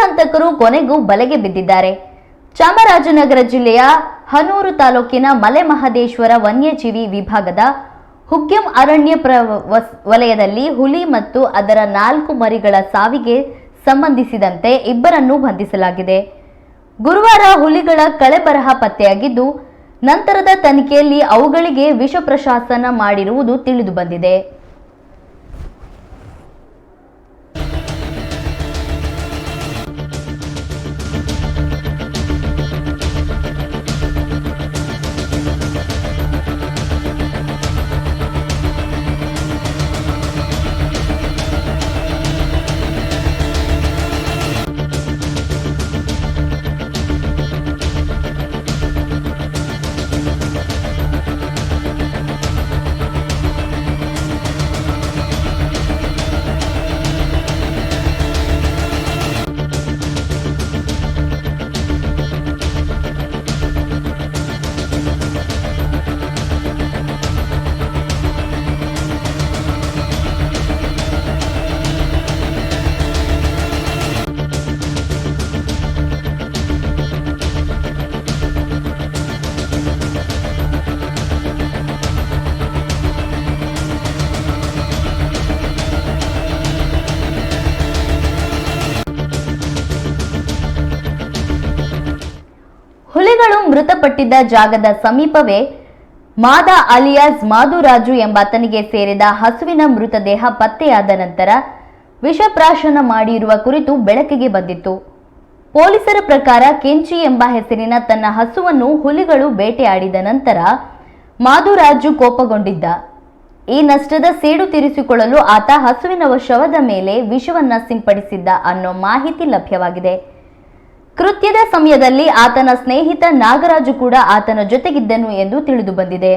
ಹಂತಕರು ಕೊನೆಗೂ ಬಲೆಗೆ ಬಿದ್ದಿದ್ದಾರೆ. ಚಾಮರಾಜನಗರ ಜಿಲ್ಲೆಯ ಹನೂರು ತಾಲೂಕಿನ ಮಲೆಮಹದೇಶ್ವರ ವನ್ಯಜೀವಿ ವಿಭಾಗದ ಹುಗ್ಯಂ ಅರಣ್ಯ ವಲಯದಲ್ಲಿ ಹುಲಿ ಮತ್ತು ಅದರ 4 ಮರಿಗಳ ಸಾವಿಗೆ ಸಂಬಂಧಿಸಿದಂತೆ ಇಬ್ಬರನ್ನು ಬಂಧಿಸಲಾಗಿದೆ. ಗುರುವಾರ ಹುಲಿಗಳ ಕಳೆಬರಹ ಪತ್ತೆಯಾಗಿದ್ದು, ನಂತರದ ತನಿಖೆಯಲ್ಲಿ ಅವುಗಳಿಗೆ ವಿಷ ಪ್ರಶಾಸನ ಮಾಡಿರುವುದು ತಿಳಿದುಬಂದಿದೆ. ಹುಲಿಗಳು ಮೃತಪಟ್ಟಿದ್ದ ಜಾಗದ ಸಮೀಪವೇ ಮಾದ ಅಲಿಯಾಸ್ ಮಾದುರಾಜು ಎಂಬಾತನಿಗೆ ಸೇರಿದ ಹಸುವಿನ ಮೃತದೇಹ ಪತ್ತೆಯಾದ ನಂತರ ವಿಷಪ್ರಾಶನ ಮಾಡಿರುವ ಕುರಿತು ಬೆಳಕಿಗೆ ಬಂದಿತ್ತು. ಪೊಲೀಸರ ಪ್ರಕಾರ ಕೆಂಚಿ ಎಂಬ ಹೆಸರಿನ ತನ್ನ ಹಸುವನ್ನು ಹುಲಿಗಳು ಬೇಟೆಯಾಡಿದ ನಂತರ ಮಾದುರಾಜು ಕೋಪಗೊಂಡಿದ್ದ. ಈ ನಷ್ಟದ ಸೇಡು ತೀರಿಸಿಕೊಳ್ಳಲು ಆತ ಹಸುವಿನ ಶವದ ಮೇಲೆ ವಿಷವನ್ನ ಸಿಂಪಡಿಸಿದ್ದ ಅನ್ನೋ ಮಾಹಿತಿ ಲಭ್ಯವಾಗಿದೆ. ಕೃತ್ಯದ ಸಮಯದಲ್ಲಿ ಆತನ ಸ್ನೇಹಿತ ನಾಗರಾಜು ಕೂಡ ಆತನ ಜೊತೆಗಿದ್ದನು ಎಂದು ತಿಳಿದು ಬಂದಿದೆ.